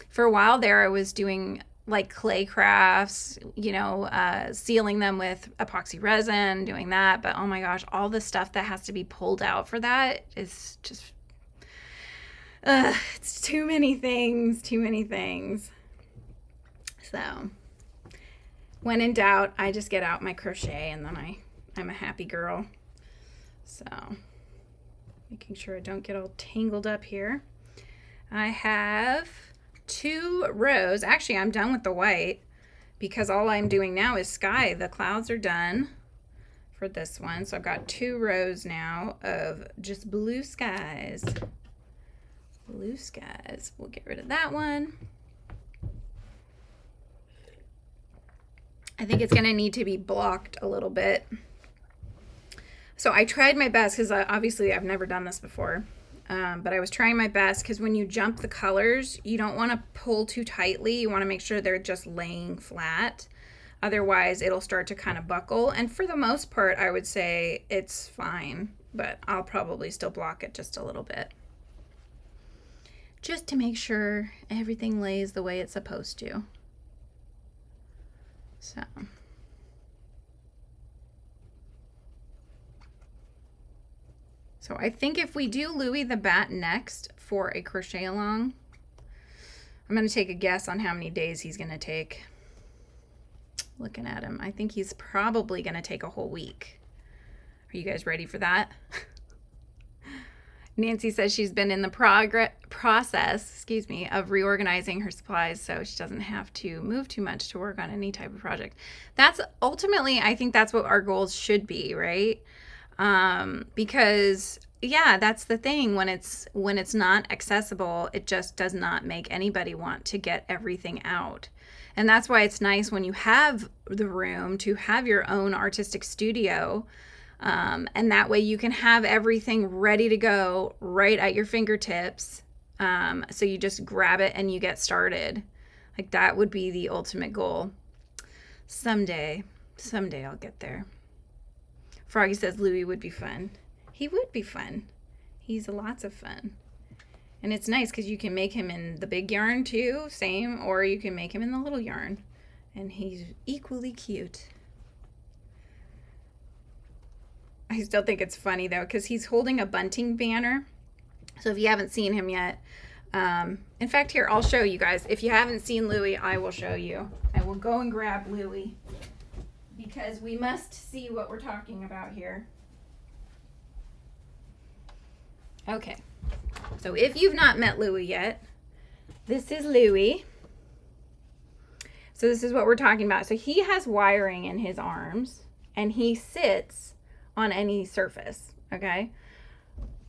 for a while there, I was doing like clay crafts, you know, sealing them with epoxy resin, doing that. But oh my gosh, all the stuff that has to be pulled out for that is just, it's too many things, too many things. So when in doubt, I just get out my crochet and then I'm a happy girl. So making sure I don't get all tangled up here. I have 2 rows. Actually, I'm done with the white because all I'm doing now is sky. The clouds are done for this one. So I've got 2 rows now of just blue skies. Blue skies. We'll get rid of that one. I think it's going to need to be blocked a little bit. So I tried my best because obviously I've never done this before, but I was trying my best because when you jump the colors, you don't want to pull too tightly. You want to make sure they're just laying flat. Otherwise, it'll start to kind of buckle. And for the most part, I would say it's fine, but I'll probably still block it just a little bit. Just to make sure everything lays the way it's supposed to. So I think if we do Louie the Bat next for a crochet along, I'm going to take a guess on how many days he's going to take. Looking at him, I think he's probably going to take a whole week. Are you guys ready for that? Nancy says she's been in the process, of reorganizing her supplies so she doesn't have to move too much to work on any type of project. That's ultimately, I think that's what our goals should be, right? Because yeah, that's the thing. When it's not accessible, it just does not make anybody want to get everything out. And that's why it's nice when you have the room to have your own artistic studio. And that way you can have everything ready to go right at your fingertips. So you just grab it and you get started. Like that would be the ultimate goal. Someday I'll get there. Froggy says Louie would be fun. He would be fun. He's lots of fun. And it's nice because you can make him in the big yarn too, same, or you can make him in the little yarn. And he's equally cute. I still think it's funny though because he's holding a bunting banner. So if you haven't seen him yet, in fact here, I'll show you guys. If you haven't seen Louie, I will show you. I will go and grab Louie, because we must see what we're talking about here. Okay, so if you've not met Louie yet, this is Louie. So this is what we're talking about. So he has wiring in his arms and he sits on any surface, okay?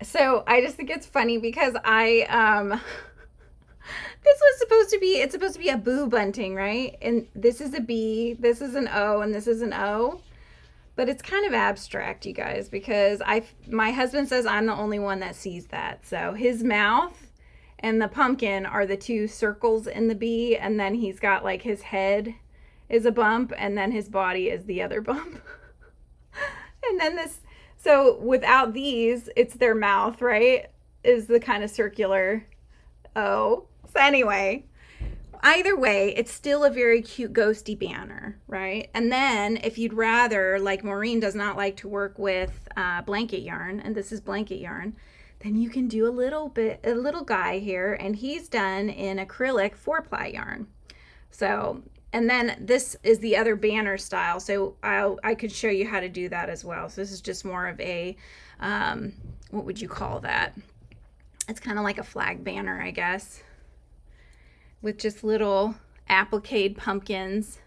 So I just think it's funny because this was supposed to be, it's supposed to be a boo bunting, right? And this is a B, this is an O, and this is an O. But it's kind of abstract, you guys, because my husband says I'm the only one that sees that. So his mouth and the pumpkin are the 2 circles in the B, and then he's got like his head is a bump, and then his body is the other bump. And then this, so without these, it's their mouth, right? Is the kind of circular O. So anyway, either way, it's still a very cute ghosty banner, right? And then if you'd rather, like Maureen does not like to work with blanket yarn, and this is blanket yarn, then you can do a little guy here, and he's done in acrylic 4-ply yarn. So, and then this is the other banner style. So I could show you how to do that as well. So this is just more of a, what would you call that? It's kind of like a flag banner, I guess, with just little applique pumpkins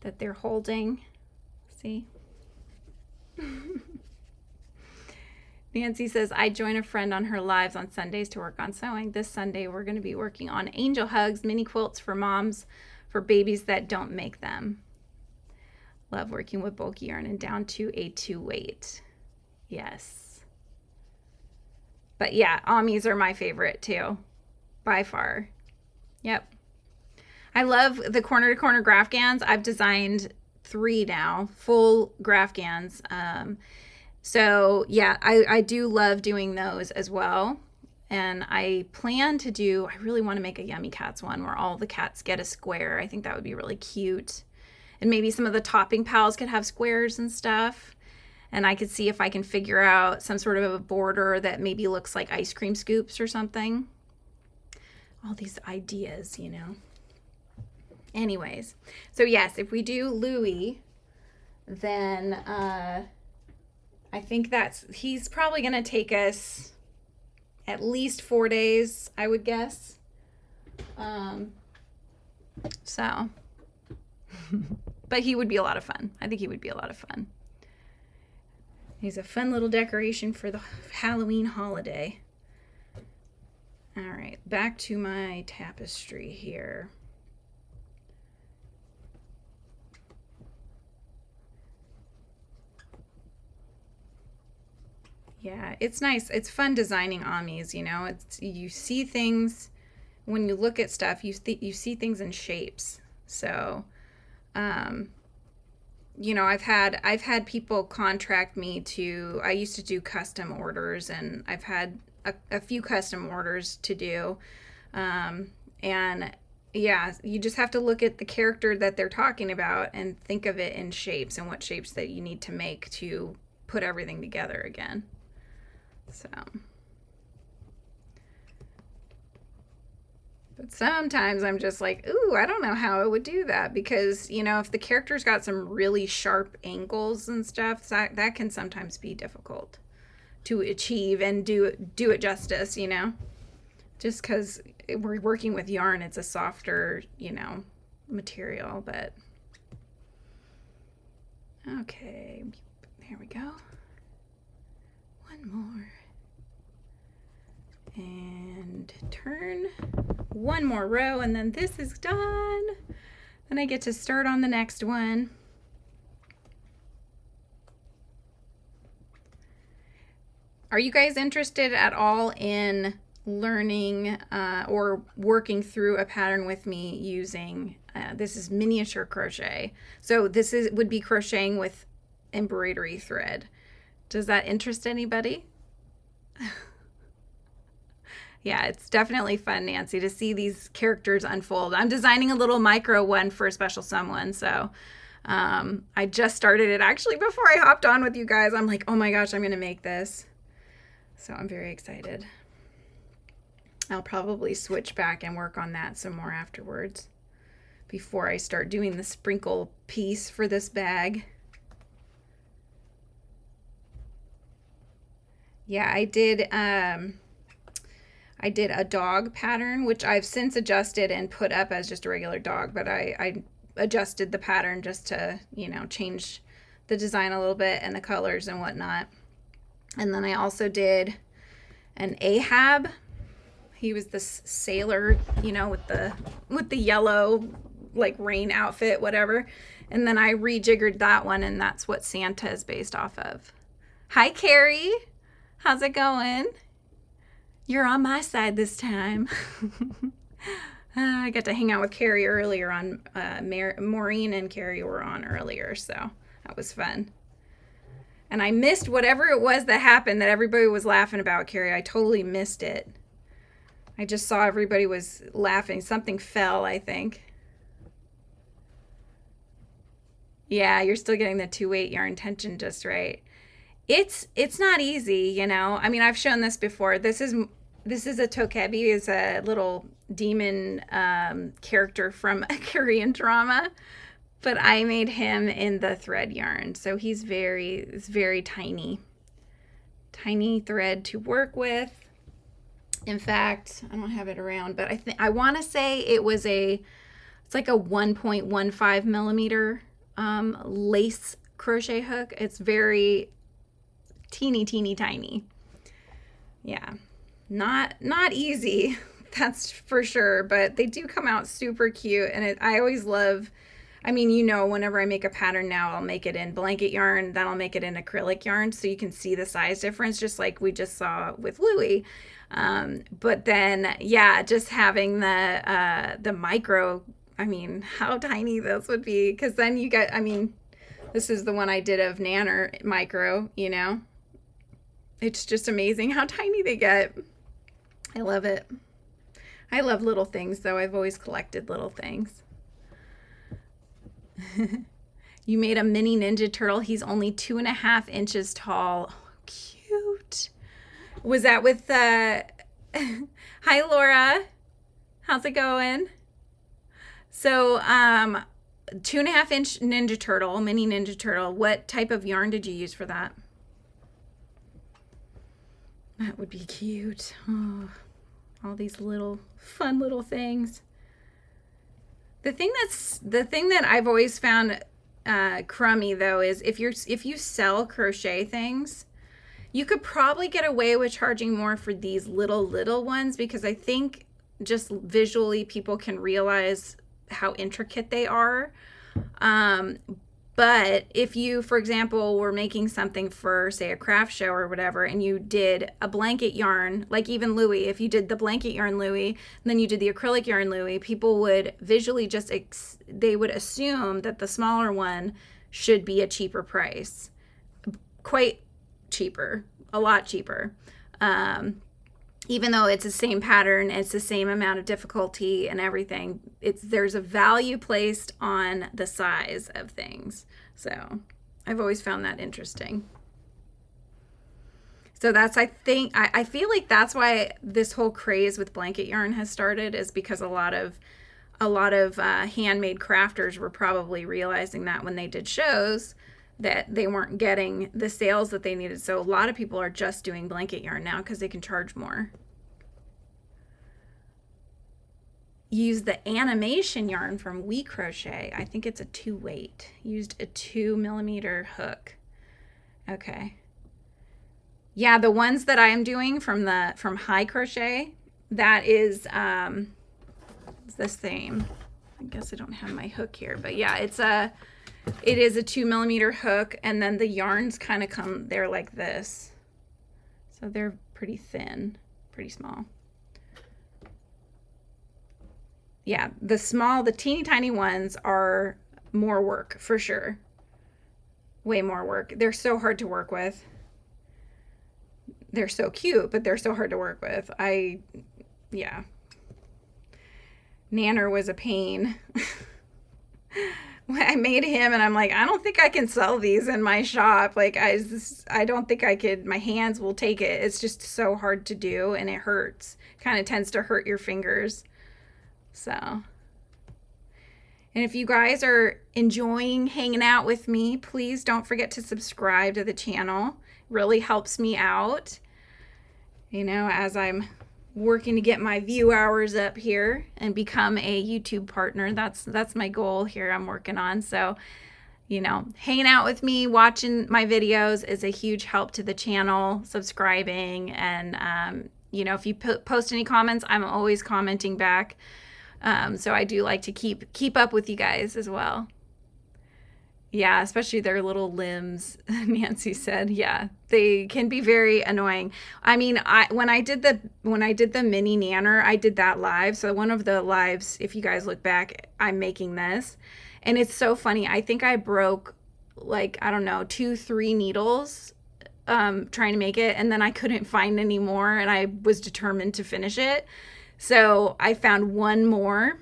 that they're holding. See? Nancy says, I join a friend on her lives on Sundays to work on sewing. This Sunday, we're going to be working on angel hugs, mini quilts for moms, for babies that don't make them. Love working with bulky yarn and down to a 2 weight. Yes. But yeah, Amis are my favorite too, by far. Yep. I love the corner to corner graph gans. I've designed 3 now, full graph gans. So yeah, I do love doing those as well. And I plan to do, I really want to make a Yummi Cats one where all the cats get a square. I think that would be really cute. And maybe some of the topping pals could have squares and stuff. And I could see if I can figure out some sort of a border that maybe looks like ice cream scoops or something. All these ideas, you know. Anyways, so yes, if we do Louis, then I think he's probably going to take us at least 4 days, I would guess. So, but he would be a lot of fun. I think he would be a lot of fun. He's a fun little decoration for the Halloween holiday. All right, back to my tapestry here. Yeah, it's nice. It's fun designing Amis, you know. You see things when you look at stuff, you see things in shapes. So, you know, I've had people contract me to, I used to do custom orders, and I've had a few custom orders to do. And yeah, you just have to look at the character that they're talking about and think of it in shapes and what shapes that you need to make to put everything together again. So, but sometimes I'm just like, ooh, I don't know how I would do that, because, you know, if the character's got some really sharp angles and stuff, that can sometimes be difficult to achieve and do it justice, you know, just because we're working with yarn, it's a softer, you know, material. But okay, there we go. One more. And turn one more row, and then this is done. Then I get to start on the next one. Are you guys interested at all in learning or working through a pattern with me using, this is miniature crochet. So this would be crocheting with embroidery thread. Does that interest anybody? Yeah, it's definitely fun, Nancy, to see these characters unfold. I'm designing a little micro one for a special someone, so I just started it actually before I hopped on with you guys. I'm like, oh my gosh, I'm going to make this. So I'm very excited. I'll probably switch back and work on that some more afterwards before I start doing the sprinkle piece for this bag. Yeah, I did a dog pattern, which I've since adjusted and put up as just a regular dog, but I adjusted the pattern just to, you know, change the design a little bit and the colors and whatnot. And then I also did an Ahab. He was this sailor, you know, with the yellow, like, rain outfit, whatever. And then I rejiggered that one, and that's what Santa is based off of. Hi, Carrie. How's it going? You're on my side this time. I got to hang out with Carrie earlier on. Maureen and Carrie were on earlier, so that was fun. And I missed whatever it was that happened that everybody was laughing about, Carrie. I totally missed it. I just saw everybody was laughing. Something fell, I think. Yeah, you're still getting the 2/8 yarn tension just right. It's not easy, you know. I mean, I've shown this before. This is a tokebi, is a little demon character from a Korean drama, but I made him in the thread yarn, so it's very tiny thread to work with. In fact, I don't have it around, but I want to say it's like a 1.15 millimeter lace crochet hook. It's very teeny tiny. Yeah, not easy, that's for sure, but they do come out super cute. And I always love, I mean, you know, whenever I make a pattern now, I'll make it in blanket yarn, then I'll make it in acrylic yarn, so you can see the size difference, just like we just saw with Louie. But then, yeah, just having the micro, I mean, how tiny this would be, because then you get, I mean, this is the one I did of Nanner micro, you know. It's just amazing how tiny they get. I love it. I love little things, though. I've always collected little things. You made a mini Ninja Turtle. He's only 2.5 inches tall. Oh, cute. Was that with the... Hi, Laura. How's it going? So, 2.5 inch Ninja Turtle, mini Ninja Turtle. What type of yarn did you use for that? That would be cute. Oh, all these little fun little things. The thing that I've always found crummy, though, is if you sell crochet things, you could probably get away with charging more for these little ones, because I think just visually people can realize how intricate they are. But if you, for example, were making something for, say, a craft show or whatever, and you did a blanket yarn, like even Louie, if you did the blanket yarn Louie, and then you did the acrylic yarn Louie, people would visually just, they would assume that the smaller one should be a cheaper price. Quite cheaper, a lot cheaper. Even though it's the same pattern, it's the same amount of difficulty and everything, there's a value placed on the size of things. So I've always found that interesting. So that's, I feel like that's why this whole craze with blanket yarn has started, is because a lot of handmade crafters were probably realizing that when they did shows, that they weren't getting the sales that they needed. So a lot of people are just doing blanket yarn now because they can charge more. Use the animation yarn from We Crochet. I think it's a 2/8. Used a 2 millimeter hook. Okay. Yeah, the ones that I am doing from High Crochet, that is it's the same. I guess I don't have my hook here, but yeah, it is a 2 millimeter hook, and then the yarns kind of come, they're like this. So they're pretty thin, pretty small. Yeah, the teeny tiny ones are more work for sure. Way more work. They're so hard to work with. They're so cute, but they're so hard to work with. Yeah. Nanner was a pain. I made him and I'm like, I don't think I can sell these in my shop. Like, I don't think I could, my hands will take it. It's just so hard to do, and it hurts. Kind of tends to hurt your fingers. So, and if you guys are enjoying hanging out with me, please don't forget to subscribe to the channel. It really helps me out, you know, as I'm working to get my view hours up here and become a YouTube partner. That's my goal here I'm working on. So, you know, hanging out with me, watching my videos is a huge help to the channel, subscribing, and, you know, if you post any comments, I'm always commenting back. So I do like to keep up with you guys as well. Yeah, especially their little limbs, Nancy said. Yeah, they can be very annoying. I mean, when I did the mini nanner, I did that live. So one of the lives, if you guys look back, I'm making this. And it's so funny. I think I broke like, I don't know, 2, 3 needles trying to make it, and then I couldn't find any more, and I was determined to finish it. So I found one more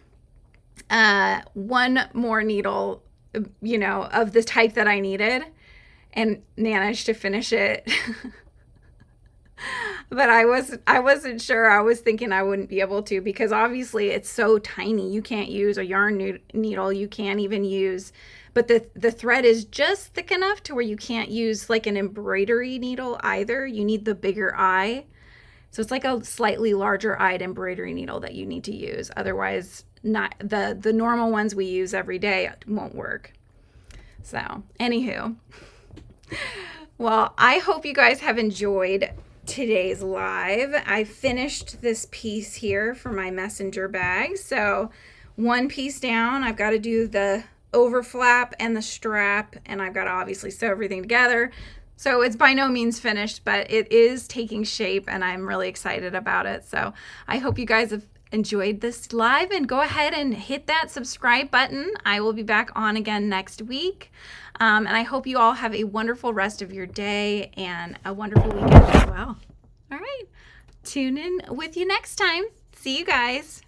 needle, you know, of the type that I needed, and managed to finish it. But I wasn't sure. I was thinking I wouldn't be able to, because obviously it's so tiny. You can't use a yarn needle. You can't even use, but the thread is just thick enough to where you can't use like an embroidery needle either. You need the bigger eye. So it's like a slightly larger eyed embroidery needle that you need to use. Otherwise, not the normal ones we use every day won't work. So, anywho, well, I hope you guys have enjoyed today's live. I finished this piece here for my messenger bag. So, one piece down, I've got to do the overflap and the strap, and I've got to obviously sew everything together. So it's by no means finished, but it is taking shape, and I'm really excited about it. So I hope you guys have enjoyed this live, and go ahead and hit that subscribe button. I will be back on again next week. And I hope you all have a wonderful rest of your day and a wonderful weekend as well. All right. Tune in with you next time. See you guys.